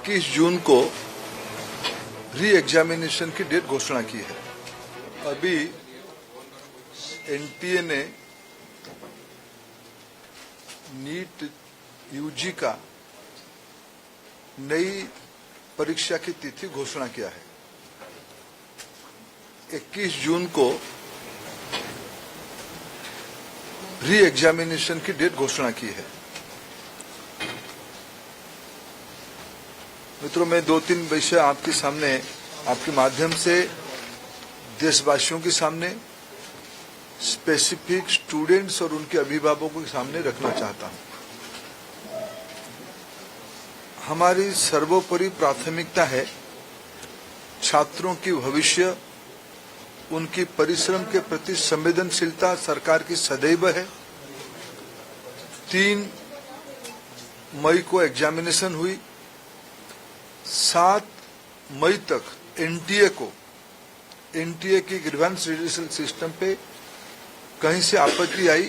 21 जून को re examination की date घोषणा की है। अभी एनटीए ने नीट यूजी का नई परीक्षा की तिथि घोषणा किया है। 21 जून को री एग्जामिनेशन की डेट घोषणा की है। मित्रों, मैं 2-3 विषय आपके सामने, आपके माध्यम से देशवासियों के सामने, स्पेसिफिक स्टूडेंट्स और उनके अभिभावकों के सामने रखना चाहता हूं। हमारी सर्वोपरि प्राथमिकता है छात्रों की भविष्य, उनकी परिश्रम के प्रति संवेदनशीलता सरकार की सदैव है। 3 मई को एग्जामिनेशन हुई। 7 मई तक एनटीए की ग्रीवेंस रिड्यूसल सिस्टम पे कहीं से आपत्ति आई।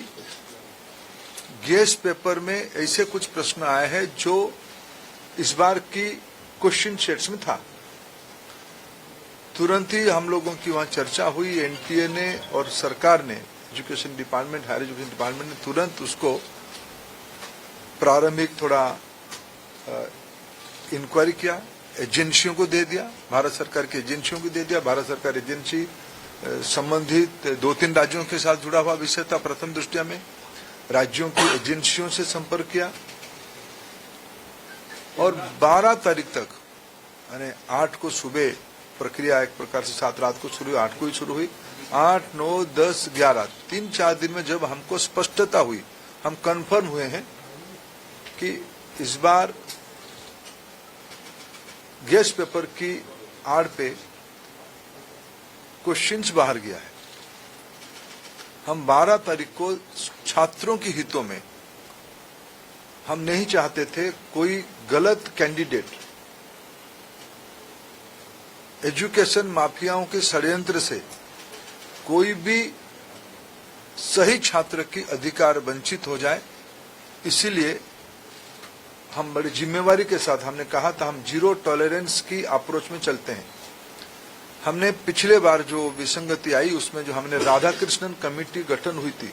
गेस्ट पेपर में ऐसे कुछ प्रश्न आए हैं जो इस बार की क्वेश्चन सेट्स में था। तुरंत ही हम लोगों की वहां चर्चा हुई। एनटीए ने और सरकार ने, education department, higher education department ने तुरंत उसको प्रारंभिक थोड़ा इंक्वायरी किया, एजेंसियों को दे दिया, भारत सरकार की एजेंसियों को दे दिया। भारत सरकार एजेंसी संबंधित 2-3 राज्यों के साथ जुड़ा हुआ विषय था। प्रथम दृष्टया में राज्यों की एजेंसियों से संपर्क किया और 12 तारीख तक, यानी 8 को सुबह प्रक्रिया एक प्रकार से 7 रात को शुरू हुई, 8 को ही शुरू हुई। 8, 9, 10, 11 3-4 दिन में जब हमको स्पष्टता हुई, हम कंफर्म हुए हैं कि इस बार गेस्ट पेपर की आड़ पे क्वेश्चंस बाहर गया है। हम 12 तारीख को छात्रों के हितों में, हम नहीं चाहते थे कोई गलत कैंडिडेट एजुकेशन माफियाओं के षड्यंत्र से कोई भी सही छात्र की अधिकार वंचित हो जाए। इसीलिए हम बड़ी जिम्मेवारी के साथ, हमने कहा था हम जीरो टॉलरेंस की अप्रोच में चलते हैं। हमने पिछले बार जो विसंगति आई उसमें जो हमने राधाकृष्णन कमेटी गठन हुई थी,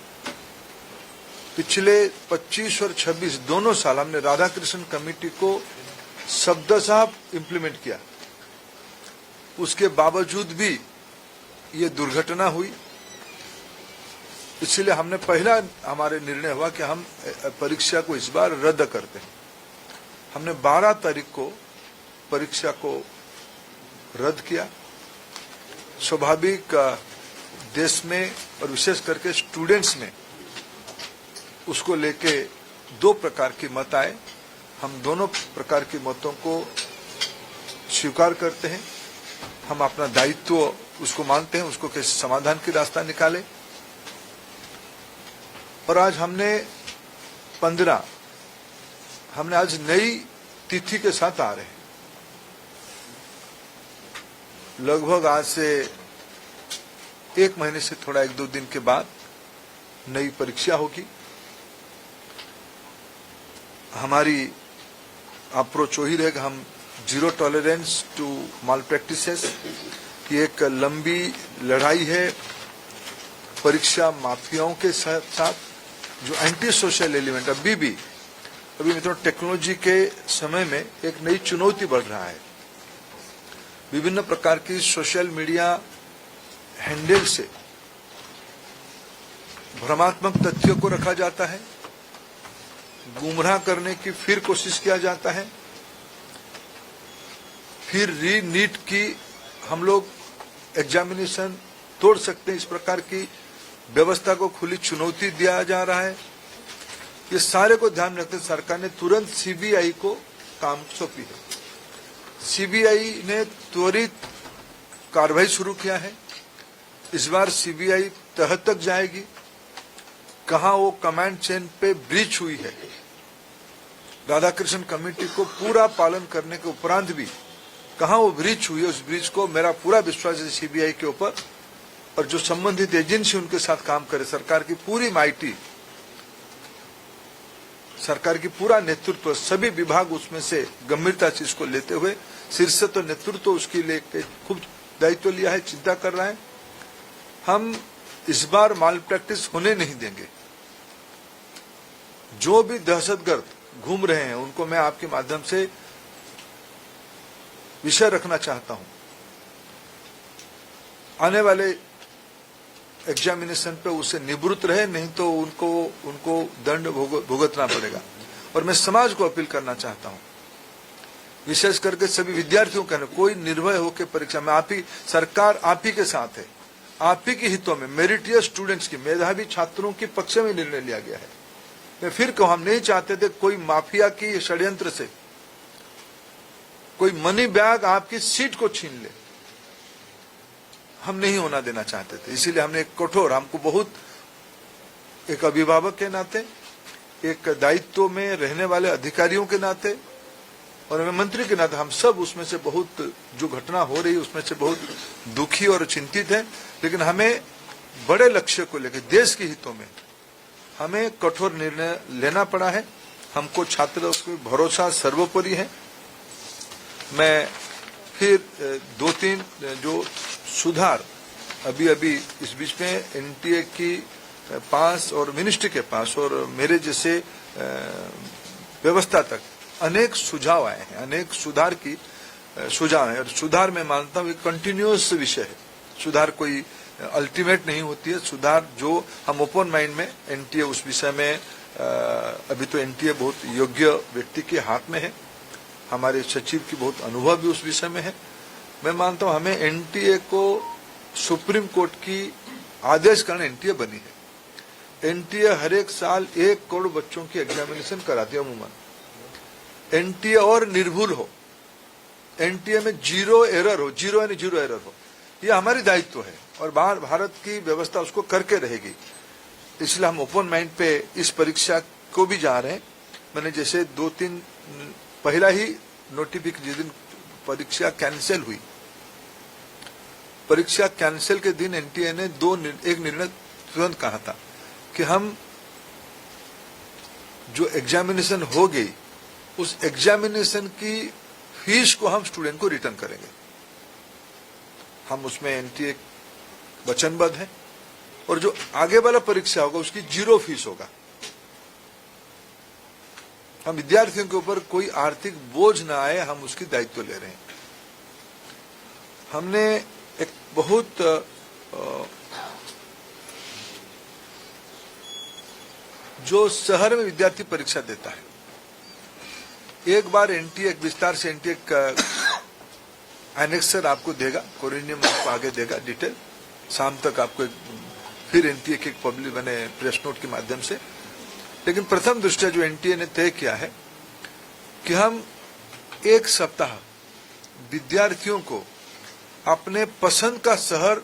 पिछले 25 और 26 दोनों साल हमने राधाकृष्णन कमेटी को शब्दशः इम्प्लीमेंट किया। उसके बावजूद भी ये दुर्घटना हुई। इसलिए हमने पहला हमारे निर्णय हुआ कि हम परीक्षा को इस बार रद्द करते हैं। हमने 12 तारीख को परीक्षा को रद्द किया। स्वाभाविक देश में और विशेष करके स्टूडेंट्स में उसको लेके 2 प्रकार के मत आए। हम दोनों प्रकार के मतों को स्वीकार करते हैं। हम अपना दायित्व उसको मानते हैं, उसको कैसे समाधान की रास्ता निकाले। और आज हमने 15, हमने आज नई तिथि के साथ आ रहे हैं। लगभग आज से 1 महीने से थोड़ा 1-2 दिन के बाद नई परीक्षा होगी। हमारी अप्रोच वही रहेगा, हम zero tolerance to malpractices. ये एक लंबी लड़ाई है परीक्षा माफियाओं के साथ, जो एंटी सोशल एलिमेंट अभी मित्रों टेक्नोलॉजी के समय में एक नई चुनौती बढ़ रहा है। विभिन्न प्रकार की सोशल मीडिया हैंडल से भ्रमात्मक तथ्यों को रखा जाता है, गुमराह करने की फिर कोशिश किया जाता है। फिर नीट की हम लोग एग्जामिनेशन तोड़ सकते हैं, इस प्रकार की व्यवस्था को खुली चुनौती दिया जा रहा है। ये सारे को ध्यान रखते सरकार ने तुरंत सीबीआई को काम सौंपी है। सीबीआई ने त्वरित कार्रवाई शुरू किया है। इस बार सीबीआई तह तक जाएगी, कहां वो कमांड चेन पे ब्रीच हुई है। राधाकृष्णन कमेटी को पूरा पालन करने के उपरांत भी कहां वो ब्रीच हुई है, उस ब्रीच को मेरा पूरा विश्वास है सीबीआई के ऊपर, और जो संबंधित एजेंसी उनके साथ काम करे, सरकार की पूरी माइटी सरकार की पूरा नेतृत्व, सभी विभाग उसमें से गंभीरता से इसको लेते हुए, शीर्ष तो नेतृत्व उसके लिए खूब दायित्व लिया है, चिंता कर रहा है। हम इस बार माल प्रैक्टिस होने नहीं देंगे। जो भी दहशतगर्द घूम रहे हैं उनको मैं आपके माध्यम से विषय रखना चाहता हूं। आने वाले एग्जामिनेशन पे उससे निवृत्त रहे, नहीं तो उनको दंड भुगतना पड़ेगा। और मैं समाज को अपील करना चाहता हूं, विशेष करके सभी विद्यार्थियों का, कोई निर्भय होकर परीक्षा में, सरकार आप ही के साथ है, आप ही के हितों में मेरिटियस स्टूडेंट्स की, मेधावी छात्रों के पक्ष में निर्णय लिया गया है। मैं फिर कहूं, हम नहीं चाहते थे कोई माफिया की षड्यंत्र से कोई मनी बैग आपकी सीट को छीन ले, हम नहीं होना देना चाहते थे। इसीलिए हमने एक कठोर, हमको बहुत, एक अभिभावक के नाते, एक दायित्व में रहने वाले अधिकारियों के नाते और मंत्री के नाते, हम सब उसमें से बहुत, जो घटना हो रही है उसमें से बहुत दुखी और चिंतित है। लेकिन हमें बड़े लक्ष्य को लेकर, देश के हितों में हमें कठोर निर्णय लेना पड़ा है। हमको छात्रों को भरोसा सर्वोपरि है। मैं फिर 2-3 जो सुधार अभी इस बीच में एनटीए की पास और मिनिस्ट्री के पास और मेरे जैसे व्यवस्था तक अनेक सुझाव आए हैं, अनेक सुधार की सुझाव है। और सुधार मैं मानता हूँ कंटिन्यूअस विषय है, सुधार कोई अल्टीमेट नहीं होती है। सुधार जो हम ओपन माइंड में, एनटीए उस विषय में, अभी तो एनटीए बहुत योग्य व्यक्ति के हाथ में है, हमारे सचिव की बहुत अनुभव भी उस विषय में है। मैं मानता हूं हमें एनटीए को सुप्रीम कोर्ट की आदेश कारण एनटीए बनी है। एनटीए हर एक साल 1 करोड़ बच्चों की एग्जामिनेशन कराती है अमूमन। एनटीए और निर्भुल हो, एनटीए में जीरो एरर हो, जीरो एरर हो, यह हमारी दायित्व है और भारत की व्यवस्था उसको करके रहेगी। इसलिए हम ओपन माइंड पे इस परीक्षा को भी जा रहे हैं। मैंने जैसे 2-3 पहला ही नोटिफिकेशन, जिस दिन परीक्षा कैंसिल हुई, परीक्षा कैंसिल के दिन एनटीए ने एक निर्णय तुरंत कहा था कि हम जो एग्जामिनेशन हो गई उस एग्जामिनेशन की फीस को हम स्टूडेंट को रिटर्न करेंगे। हम उसमें एनटीए वचनबद्ध है और जो आगे वाला परीक्षा होगा उसकी 0 फीस होगा। हम विद्यार्थियों के ऊपर कोई आर्थिक बोझ ना आए, हम उसकी दायित्व ले रहे हैं। हमने एक बहुत जो शहर में विद्यार्थी परीक्षा देता है, एक बार एनटीए एक विस्तार से एनटीए एनेक्सर आपको देगा, कोरिनियम आपको आगे देगा डिटेल, शाम तक आपको फिर एनटीए के पब्लिक बने प्रेस नोट के माध्यम से। लेकिन प्रथम दृष्टया जो एनटीए ने तय किया है कि हम 1 सप्ताह विद्यार्थियों को अपने पसंद का शहर,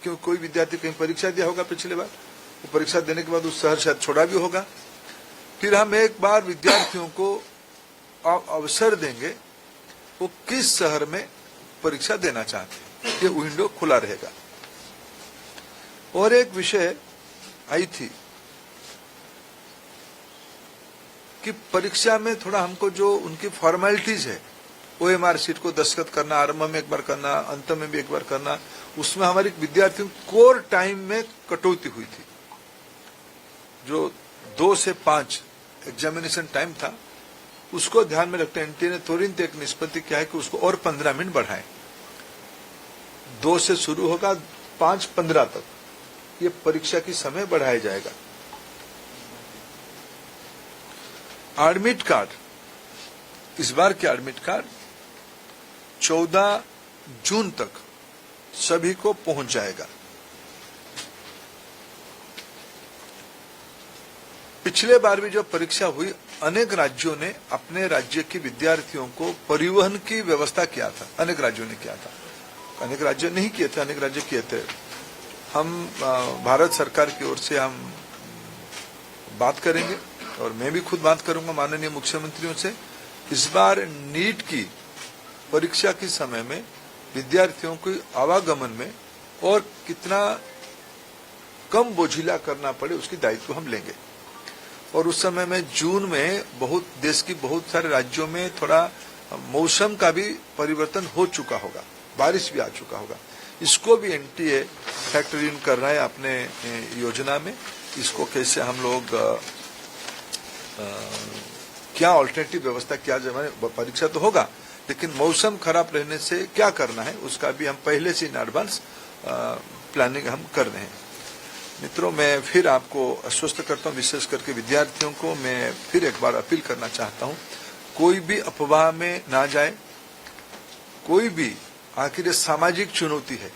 क्यों कोई विद्यार्थी कहीं परीक्षा दिया होगा पिछले बार, वो परीक्षा देने के बाद उस शहर शायद छोड़ा भी होगा, फिर हम एक बार विद्यार्थियों को अवसर देंगे वो किस शहर में परीक्षा देना चाहते हैं, ये विंडो खुला रहेगा। और एक विषय आई थी कि परीक्षा में थोड़ा हमको जो उनकी फॉर्मेलिटीज है, ओएमआर शीट को दस्तखत करना, आरंभ में एक बार करना, अंत में भी एक बार करना, उसमें हमारी विद्यार्थियों कोर टाइम में कटौती हुई थी। जो 2 से 5 एग्जामिनेशन टाइम था, उसको ध्यान में रखते एनटीए ने तुरंत एक निष्पत्ति किया है कि उसको और 15 मिनट बढ़ाएं। 2 से शुरू होगा, 5:15 तक ये परीक्षा की समय बढ़ाया जाएगा। एडमिट कार्ड, इस बार के एडमिट कार्ड 14 जून तक सभी को पहुंच जाएगा। पिछले बार भी जब परीक्षा हुई, अनेक राज्यों ने अपने राज्य के विद्यार्थियों को परिवहन की व्यवस्था किया था, अनेक राज्यों ने किया था, अनेक राज्य नहीं किए थे, अनेक राज्य किए थे। हम भारत सरकार की ओर से हम बात करेंगे और मैं भी खुद बात करूंगा माननीय मुख्यमंत्रियों से। इस बार नीट की परीक्षा के समय में विद्यार्थियों को आवागमन में और कितना कम बोझिला करना पड़े उसकी दायित्व हम लेंगे। और उस समय में जून में देश की बहुत सारे राज्यों में थोड़ा मौसम का भी परिवर्तन हो चुका होगा, बारिश भी आ चुका होगा। इसको भी एनटीए फैक्टर इन कर रहा है अपने योजना में। इसको कैसे हम लोग क्या ऑल्टरनेटिव व्यवस्था किया जाए, परीक्षा तो होगा लेकिन मौसम खराब रहने से क्या करना है उसका भी हम पहले से इन एडवांस प्लानिंग हम कर रहे हैं। मित्रों, मैं फिर आपको आश्वस्त करता हूं, विशेष करके विद्यार्थियों को मैं फिर एक बार अपील करना चाहता हूं, कोई भी अफवाह में ना जाए, कोई भी, आखिर ये सामाजिक चुनौती है।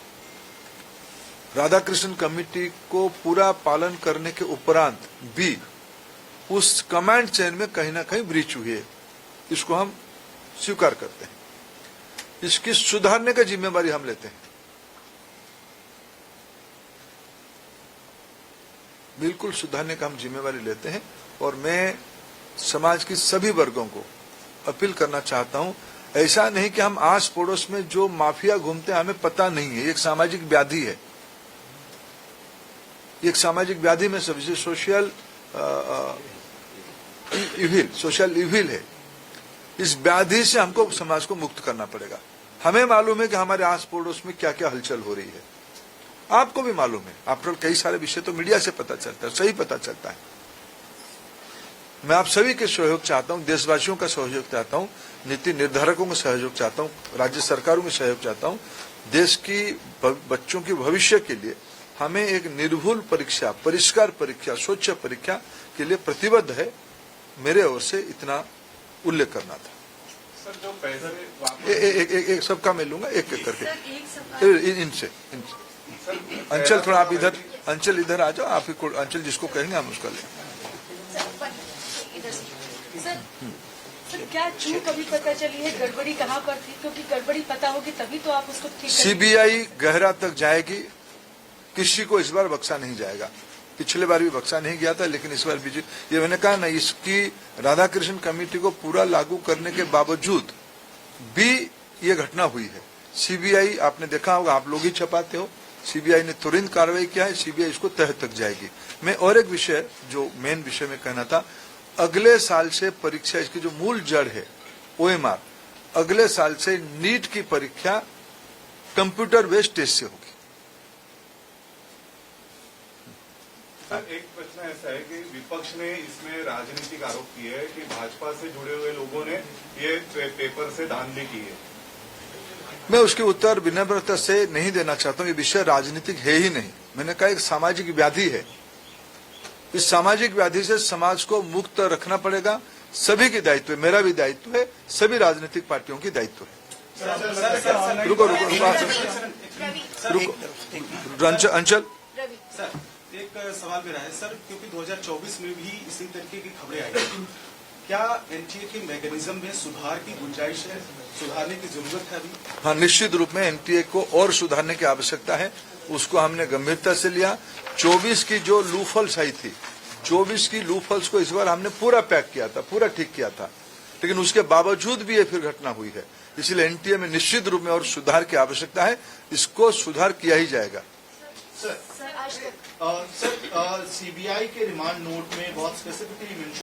राधाकृष्णन कमेटी को पूरा पालन करने के उपरांत भी उस कमांड चेन में कहीं ना कहीं ब्रीच हुई है, इसको हम स्वीकार करते हैं। इसकी सुधारने की जिम्मेवारी हम लेते हैं, बिल्कुल सुधारने का हम जिम्मेवारी लेते हैं। और मैं समाज की सभी वर्गों को अपील करना चाहता हूं, ऐसा नहीं कि हम आस पड़ोस में जो माफिया घूमते हैं हमें पता नहीं है। एक सामाजिक व्याधि है, एक सामाजिक व्याधि में सबसे सोशल इविल है। इस व्याधि से हमको समाज को मुक्त करना पड़ेगा। हमें मालूम है कि हमारे आस पड़ोस में क्या क्या हलचल हो रही है, आपको भी मालूम है। आफ्टर कई सारे विषय तो मीडिया से पता चलता है, सही पता चलता है। मैं आप सभी के सहयोग चाहता हूं, देशवासियों का सहयोग चाहता हूं, नीति निर्धारकों का सहयोग चाहता हूं, राज्य सरकारों का सहयोग चाहता हूं। देश की बच्चों के भविष्य के लिए हमें एक निर्भुल परीक्षा, परिष्कार परीक्षा, स्वच्छ परीक्षा के लिए प्रतिबद्ध है। मेरे ओर से इतना उल्लेख करना था। सर, जो पैसे एक सबका मैं लूंगा, एक एक करके इनसे अंचल, थोड़ा आप इधर, अंचल इधर आ जाओ। आप ही अंचल जिसको कहेंगे हम उसका लें। सर, क्या चूक अभी पता चली है, गड़बड़ी कहाँ पर थी? क्योंकि गड़बड़ी पता होगी तभी तो आप उसको ठीक करेंगे। सीबीआई गहरा तक जाएगी, किसी को इस बार बख्शा नहीं जाएगा। पिछले बार भी बख्शा नहीं गया था, लेकिन इस बार भी ये मैंने कहा ना, इसकी राधाकृष्णन कमेटी को पूरा लागू करने के बावजूद भी ये घटना हुई है। सीबीआई, आपने देखा होगा, आप लोग ही छपाते हो, सीबीआई ने तुरंत कार्रवाई किया है, सीबीआई इसको तह तक जाएगी। मैं और एक विषय, जो मेन विषय में कहना था, अगले साल से परीक्षा, इसकी जो मूल जड़ है ओएमआर, अगले साल से नीट की परीक्षा कंप्यूटर बेस्ड टेस्ट से होगी। सर, एक प्रश्न ऐसा है कि विपक्ष ने इसमें राजनीतिक आरोप किए है कि भाजपा से जुड़े हुए लोगों ने ये पेपर से धांधली की है। मैं उसके उत्तर विनम्रता से नहीं देना चाहता हूं। ये विषय राजनीतिक है ही नहीं। मैंने कहा एक सामाजिक व्याधि है। इस सामाजिक व्याधि से समाज को मुक्त रखना पड़ेगा। सभी की दायित्व है, मेरा भी दायित्व है, सभी राजनीतिक पार्टियों की दायित्व है। रुको अंचल, सर, एक सवाल मेरा है सर, क्योंकि 2024 में भी इसी तरीके की खबरें आई थी, क्या एनटीए के मैकेनिज्म में सुधार की गुंजाइश है, सुधारने की जरूरत है अभी? हाँ, निश्चित रूप में एनटीए को और सुधारने की आवश्यकता है। उसको हमने गंभीरता से लिया। 24 की जो लूफल्स आई थी, 24 की लूफल्स को इस बार हमने पूरा पैक किया था, पूरा ठीक किया था, लेकिन उसके बावजूद भी ये फिर घटना हुई है। इसलिए एनटीए में निश्चित रूप में और सुधार की आवश्यकता है। इसको सुधार किया ही जाएगा। सर, सीबीआई के रिमांड नोट में बहुत स्पेसिफिकली